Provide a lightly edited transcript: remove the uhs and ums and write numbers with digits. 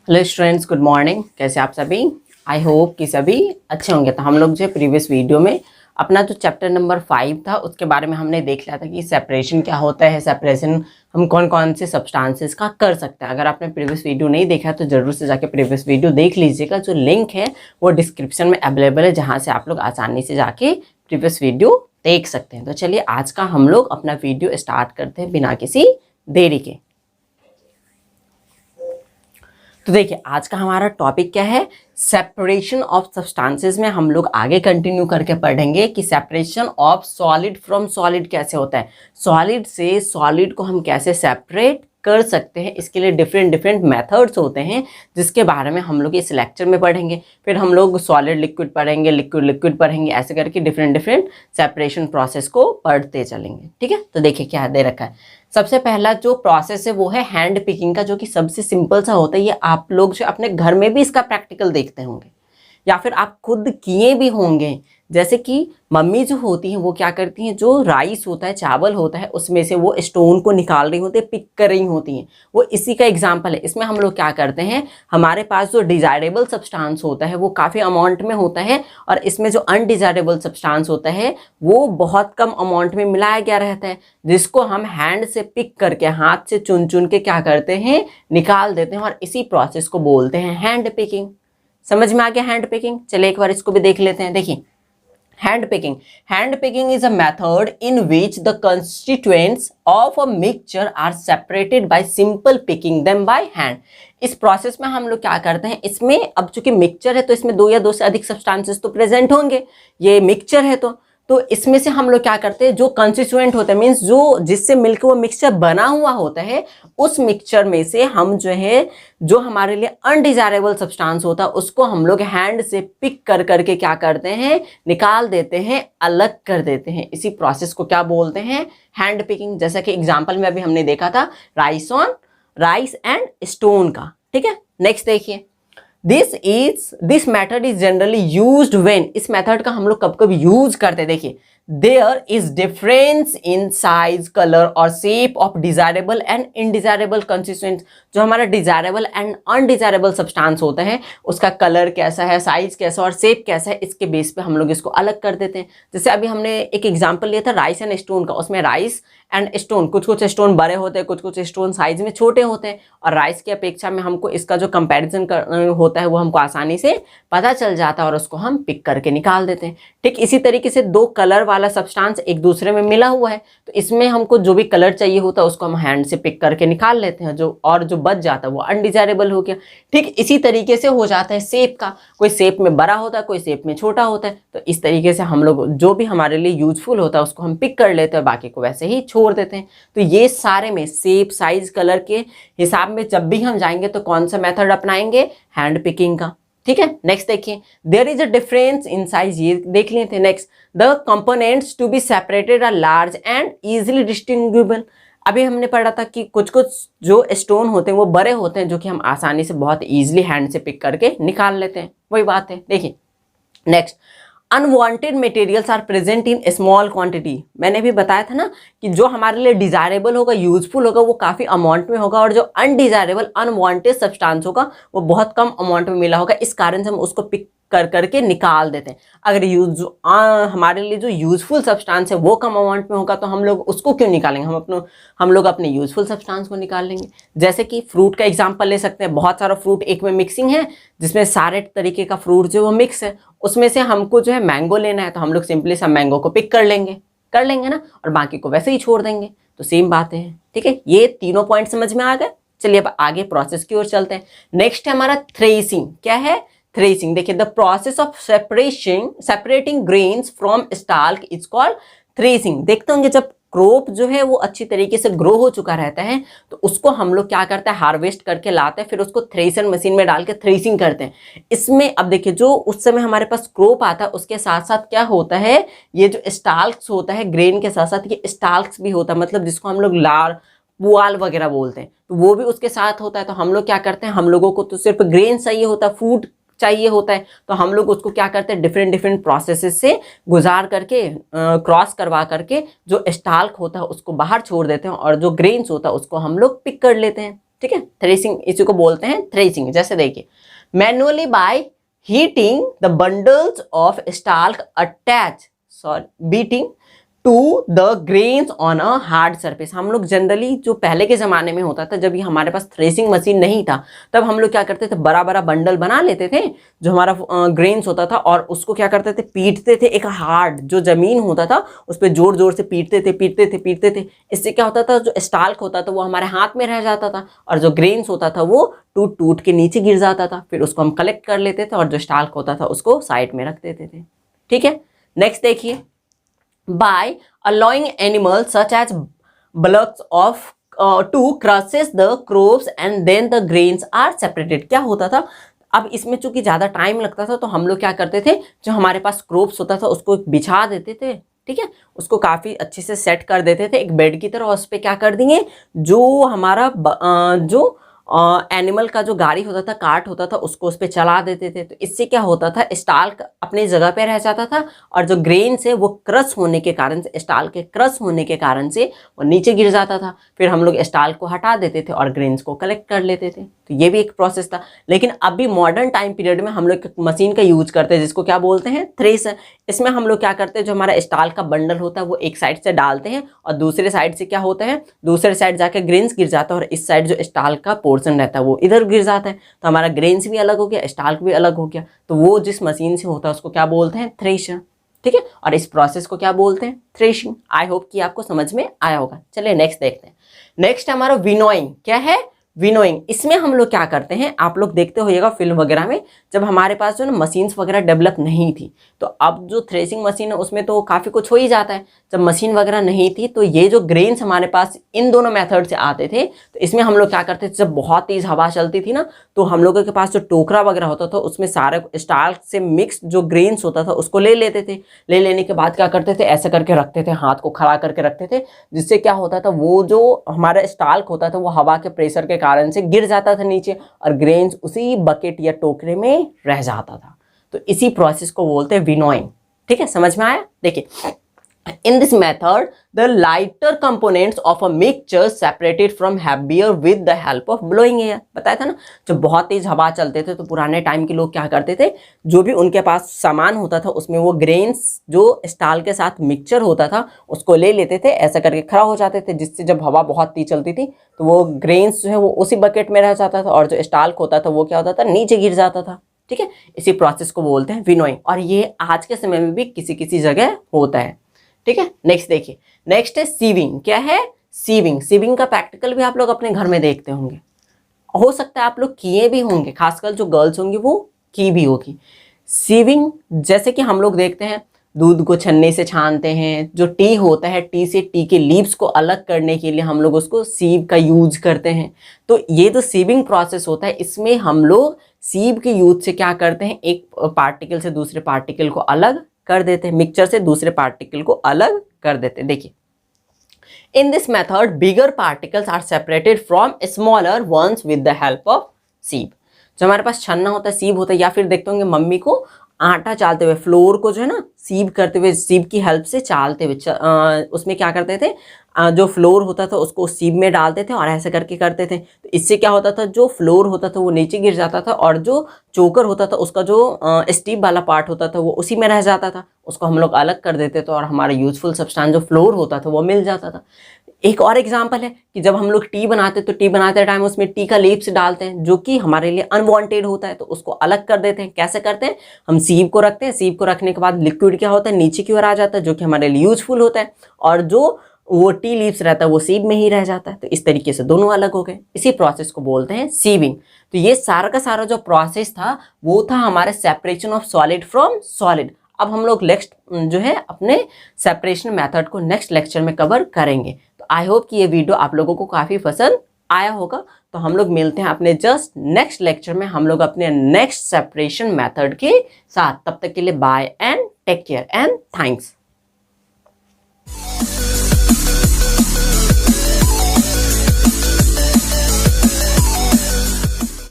Hello students, good morning. कैसे आप सभी? आई होप कि सभी अच्छे होंगे। तो हम लोग जो प्रीवियस वीडियो में अपना जो चैप्टर नंबर 5 था उसके बारे में हमने देख लिया था कि सेपरेशन क्या होता है, सेपरेशन हम कौन कौन से सब्सटेंसेस का कर सकते हैं। अगर आपने प्रीवियस वीडियो नहीं देखा तो ज़रूर से जाके प्रीवियस वीडियो देख लीजिएगा। जो लिंक है वो डिस्क्रिप्शन में अवेलेबल है, जहाँ से आप लोग आसानी से जाके प्रीवियस वीडियो देख सकते हैं। तो चलिए आज का हम लोग अपना वीडियो स्टार्ट करते हैं बिना किसी देरी के। तो देखिए आज का हमारा टॉपिक क्या है, सेपरेशन ऑफ सब्सटेंसेस में हम लोग आगे कंटिन्यू करके पढ़ेंगे कि separation of solid from solid कैसे होता है, सॉलिड से सॉलिड को हम कैसे सेपरेट कर सकते हैं। इसके लिए डिफरेंट डिफरेंट मेथड्स होते हैं जिसके बारे में हम लोग इस लेक्चर में पढ़ेंगे। फिर हम लोग सॉलिड लिक्विड पढ़ेंगे, लिक्विड लिक्विड पढ़ेंगे, ऐसे करके डिफरेंट डिफरेंट सेपरेशन प्रोसेस को पढ़ते चलेंगे। ठीक है, तो देखिए क्या दे रखा है। सबसे पहला जो प्रोसेस है वो है हैंड पिकिंग का, जो कि सबसे सिंपल सा होता है। ये आप लोग जो अपने घर में भी इसका प्रैक्टिकल देखते होंगे या फिर आप खुद किए भी होंगे। जैसे कि मम्मी जो होती हैं वो क्या करती हैं, जो राइस होता है, चावल होता है, उसमें से वो स्टोन को निकाल रही होती है, पिक कर रही होती हैं। वो इसी का एग्जाम्पल है। इसमें हम लोग क्या करते हैं, हमारे पास जो डिजायरेबल सब्सटेंस होता है वो काफ़ी अमाउंट में होता है और इसमें जो अनडिजायरेबल सब्सटेंस होता है वो बहुत कम अमाउंट में मिलाया गया रहता है, जिसको हम हैंड से पिक करके, हाथ से चुन चुन के क्या करते हैं, निकाल देते हैं। और इसी प्रोसेस को बोलते हैं हैंड पिकिंग। समझ में आ गया हैंड पिकिंग? चलिए एक बार इसको भी देख लेते हैं। देखिए hand picking is a method in which the constituents of a mixture are separated by simple picking them by hand। इस प्रोसेस में हम लोग क्या करते हैं, इसमें अब चूंकि मिक्सचर है तो इसमें दो या दो से अधिक सब्सटेंसेस तो प्रेजेंट होंगे। ये मिक्सचर है तो इसमें से हम लोग क्या करते हैं, जो कंस्टिट्यूएंट होता है, मीन्स जो जिससे मिलकर वो मिक्सचर बना हुआ होता है, उस मिक्सचर में से हम जो है, जो हमारे लिए अनडिजायरेबल सब्सटेंस होता है उसको हम लोग हैंड से पिक कर करके क्या करते हैं, निकाल देते हैं, अलग कर देते हैं। इसी प्रोसेस को क्या बोलते हैं, हैंड पिकिंग। जैसा कि एग्जाम्पल में अभी हमने देखा था राइस एंड स्टोन का। ठीक है, नेक्स्ट देखिए, this method is generally used when, इस मेथड का हम लोग कब कब यूज करते हैं। देखिए, there is difference in size, colour और shape of desirable and undesirable constituents. जो हमारा डिजायरेबल एंड अनडिजायरेबल सब्सटेंस होता है उसका कलर कैसा है, साइज कैसा और शेप कैसा है, इसके बेस पे हम लोग इसको अलग कर देते हैं। जैसे अभी हमने एक एग्जाम्पल लिया था राइस एंड स्टोन का, उसमें राइस एंड स्टोन, कुछ कुछ स्टोन बड़े होते हैं, कुछ कुछ स्टोन साइज में छोटे होते हैं, और राइस की अपेक्षा में हमको इसका जो कंपैरिजन होता है वो हमको आसानी से पता चल जाता है और उसको हम पिक करके निकाल देते हैं। ठीक इसी तरीके से दो कलर वाला सब्सटेंस एक दूसरे में मिला हुआ है तो इसमें हमको जो भी कलर चाहिए होता है उसको हम हैंड से पिक करके निकाल लेते हैं, जो बच जाता है वो अनडिजायरेबल हो गया। ठीक इसी तरीके से हो जाता है शेप का, कोई शेप में बड़ा होता है, कोई शेप में छोटा होता है। तो इस तरीके से हम लोग जो भी हमारे लिए यूजफुल होता है उसको हम पिक कर लेते हैं, बाकी को वैसे ही छोड़ देते हैं। तो ये सारे में शेप, साइज, कलर के हिसाब में जब भी हम जाएंगे तो कौन सा मेथड अपनाएंगे, हैंड पिकिंग का। ठीक है, नेक्स्ट देखिए, there is a difference in size, ये देख लिए थे। Next, the components to be separated are large and easily distinguishable. अभी हमने पढ़ा था कि कुछ कुछ जो स्टोन होते हैं वो बड़े होते हैं, जो कि हम आसानी से बहुत इजीली हैंड से पिक करके निकाल लेते हैं, वही बात है। देखिए next, unwanted materials are present in small quantity. मैंने भी बताया था ना कि जो हमारे लिए डिजायरेबल होगा, यूजफुल होगा, वो काफ़ी अमाउंट में होगा, और जो अनडिजायरेबल, अनवांटेड सब्सटेंस होगा वो बहुत कम अमाउंट में मिला होगा। इस कारण से हम उसको पिक कर करके निकाल देते हैं। अगर हमारे लिए जो यूजफुल सब्सटेंस है वो कम अमाउंट में होगा तो हम लोग उसको क्यों निकालेंगे, हम लोग अपने यूजफुल सब्सटेंस को निकाल लेंगे। जैसे कि फ्रूट का एग्जांपल ले सकते हैं। बहुत सारा फ्रूट एक में मिक्सिंग है, जिसमें सारे तरीके का फ्रूट जो वो मिक्स है, उसमें से हमको जो है मैंगो लेना है तो हम लोग सिंपली सब मैंगो को पिक कर लेंगे ना, और बाकी को वैसे ही छोड़ देंगे। तो सेम बात है। ठीक है, ये तीनों पॉइंट समझ में आ गए। चलिए अब आगे प्रोसेस की ओर चलते हैं। नेक्स्ट है हमारा थ्रेसिंग। क्या है, थ्रेसिंग। देखिए, the process of separating grains from stalk is called threshing. देखते होंगे जब क्रॉप जो है वो अच्छी तरीके से ग्रो हो चुका रहता है तो उसको हम लोग क्या करते हैं, हार्वेस्ट करके लाते हैं, फिर उसको थ्रेसर मशीन में डाल के थ्रेसिंग करते हैं। इसमें अब देखिए, जो उस समय हमारे पास क्रॉप आता है उसके साथ साथ क्या होता है, ये जो स्टाल्क्स होता है ग्रेन के साथ साथ ये स्टाल्क्स भी होता है, मतलब जिसको हम लोग लार पुआल वगैरह बोलते हैं, तो वो भी उसके साथ होता है। तो हम लोग क्या करते हैं, हम लोगों को तो सिर्फ ग्रेन चाहिए होता है, फूड चाहिए होता है, तो हम लोग उसको क्या करते हैं, डिफरेंट डिफरेंट प्रोसेसेस से गुजार करके, क्रॉस करवा करके जो स्टाल्क होता है उसको बाहर छोड़ देते हैं और जो ग्रेन्स होता है उसको हम लोग पिक कर लेते हैं। ठीक है, थ्रेसिंग इसी को बोलते हैं थ्रेसिंग। जैसे देखिए, manually by hitting the bundles of stalk attach beating to the grains on a hard surface. हम लोग जनरली जो पहले के ज़माने में होता था, जब ये हमारे पास थ्रेसिंग मशीन नहीं था, तब हम लोग क्या करते थे, बड़ा बड़ा बंडल बना लेते थे जो हमारा ग्रेन्स होता था, और उसको क्या करते थे, पीटते थे। एक हार्ड जो ज़मीन होता था उस पर जोर जोर से पीटते थे। इससे क्या होता था, जो स्टाल्क होता था वो हमारे हाथ में रह जाता था, और जो ग्रेन्स होता था वो टूट टूट के नीचे गिर जाता था। फिर उसको हम कलेक्ट कर लेते थे और जो स्टाल्क होता था उसको साइड में रख देते थे। ठीक है, नेक्स्ट देखिए, by allowing animals such as bullocks to crushes the crops and then the grains are separated। क्या होता था, अब इसमें चूंकि ज़्यादा टाइम लगता था तो हम लोग क्या करते थे, जो हमारे पास क्रोप्स होता था उसको बिछा देते थे, ठीक है, उसको काफ़ी अच्छे से सेट कर देते थे एक बेड की तरह, उस पर क्या कर देंगे, जो हमारा जो एनिमल का जो गाड़ी होता था, कार्ट होता था, उसको उस पर चला देते थे। तो इससे क्या होता था, स्टाल्क अपनी जगह पे रह जाता था, और जो ग्रेन्स है वो क्रश होने के कारण से, स्टाल्क के क्रश होने के कारण से वो नीचे गिर जाता था। फिर हम लोग स्टाल्क को हटा देते थे और ग्रेन्स को कलेक्ट कर लेते थे। तो ये भी एक प्रोसेस था। लेकिन अभी मॉडर्न टाइम पीरियड में हम लोग मशीन का यूज करते हैं जिसको क्या बोलते हैं, थ्रेसर। इसमें हम लोग क्या करते हैं, जो हमारा स्टाल्क का बंडल होता है वो एक साइड से डालते हैं, और दूसरे साइड से क्या होता है, दूसरे साइड जाकर ग्रेन्स गिर जाता है, और इस साइड जो स्टाल्क का पोर्शन रहता है वो इधर गिर जाता है। तो हमारा ग्रेन्स भी अलग हो गया, स्टाल्क भी अलग हो गया। तो वो जिस मशीन से होता है उसको क्या बोलते हैं, थ्रेशर। ठीक है, और इस प्रोसेस को क्या बोलते हैं, थ्रेशिंग। आई होप कि आपको समझ में आया होगा। चलिए नेक्स्ट देखते हैं। नेक्स्ट हमारा विनोइंग। क्या है, विनोइंग। इसमें हम लोग क्या करते हैं, आप लोग देखते होइएगा फिल्म वगैरह में, जब हमारे पास जो ना मशीन्स वगैरह डेवलप नहीं थी, तो अब जो थ्रेसिंग मशीन है उसमें तो काफ़ी कुछ हो ही जाता है। जब मशीन वगैरह नहीं थी तो ये जो ग्रेन्स हमारे पास इन दोनों मेथड से आते थे, तो इसमें हम लोग क्या करते थे, जब बहुत तेज़ हवा चलती थी ना, तो हम लोगों के पास जो टोकरा वगैरह होता था उसमें सारे स्टाल्क से मिक्स जो ग्रेन्स होता था उसको ले लेते थे। ले लेने के बाद क्या करते थे, ऐसे करके रखते थे, हाथ को खड़ा करके रखते थे, जिससे क्या होता था, वो जो हमारा स्टाल्क होता था वो हवा के प्रेशर के कारण से गिर जाता था नीचे, और ग्रेन्स उसी बकेट या टोकरे में रह जाता था। तो इसी प्रोसेस को बोलते हैं विनोइंग। ठीक है, समझ में आया। देखिए, in this method the lighter components of a mixture separated from heavier with the help of blowing air। बताया था ना, जब बहुत तेज हवा चलते थे तो पुराने टाइम के लोग क्या करते थे, जो भी उनके पास सामान होता था उसमें वो ग्रेन्स जो स्टाल के साथ मिक्सचर होता था उसको ले लेते थे, ऐसा करके खड़ा हो जाते थे, जिससे जब हवा बहुत तेज चलती थी तो वो ग्रेन्स जो है वो उसी बकेट में रह जाता था, और जो स्टाल्क होता था वो क्या होता था, नीचे गिर जाता था। ठीक है, इसी प्रोसेस को बोलते हैं विनोइंग, और ये आज के समय में भी किसी किसी जगह होता है। ठीक है, नेक्स्ट देखिए, नेक्स्ट है सीविंग। क्या है, सीविंग। सीविंग का प्रैक्टिकल भी आप लोग अपने घर में देखते होंगे, हो सकता है आप लोग किए भी होंगे, खासकर जो गर्ल्स होंगी वो की भी होगी। सीविंग जैसे कि हम लोग देखते हैं, दूध को छन्ने से छानते हैं, जो टी होता है, टी से टी के लीव्स को अलग करने के लिए हम लोग उसको सीव का यूज करते हैं। तो ये जो सीविंग प्रोसेस होता है, इसमें हम लोग सीव के यूज से क्या करते हैं, एक पार्टिकल से दूसरे पार्टिकल को अलग कर देते हैं, मिक्सचर से दूसरे पार्टिकल को अलग कर देते हैं। देखिए, in this method bigger particles are separated from smaller ones with the help of sieve. जो हमारे पास छन्ना होता है, सीव होता है, या फिर देखते होंगे मम्मी को आटा चालते हुए, फ्लोर को जो है ना सीव करते हुए, सीव की हेल्प से चालते हुए, उसमें क्या करते थे, जो फ्लोर होता था उसको सीव में डालते थे और ऐसे करके करते थे। तो इससे क्या होता था, जो फ्लोर होता था वो नीचे गिर जाता था, और जो चोकर होता था उसका जो स्टीप वाला पार्ट होता था वो उसी में रह जाता था, उसको हम लोग अलग कर देते थे, और हमारा यूजफुल सब्सटेंस जो फ्लोर होता था वो मिल जाता था। एक और एग्जांपल है कि जब हम लोग टी बनाते तो टी बनाते टाइम उसमें टी का लीव्स डालते हैं, जो कि हमारे लिए अनवांटेड होता है, तो उसको अलग कर देते हैं। कैसे करते हैं, हम सीव को रखते हैं, सीव को रखने के बाद लिक्विड क्या होता है, नीचे की ओर आ जाता है, जो कि हमारे लिए यूजफुल होता है, और जो वो टी लीव्स रहता है वो सीव में ही रह जाता है। तो इस तरीके से दोनों अलग हो गए, इसी प्रोसेस को बोलते हैं सीविंग। तो ये सारा का सारा जो प्रोसेस था वो था हमारे separation of solid from solid. अब हम लोग नेक्स्ट जो है अपने सेपरेशन मेथड को नेक्स्ट लेक्चर में कवर करेंगे। तो आई होप कि ये वीडियो आप लोगों को काफ़ी पसंद आया होगा। तो हम लोग मिलते हैं अपने जस्ट नेक्स्ट लेक्चर में, हम लोग अपने नेक्स्ट सेपरेशन मेथड के साथ। तब तक के लिए bye and take care and thanks.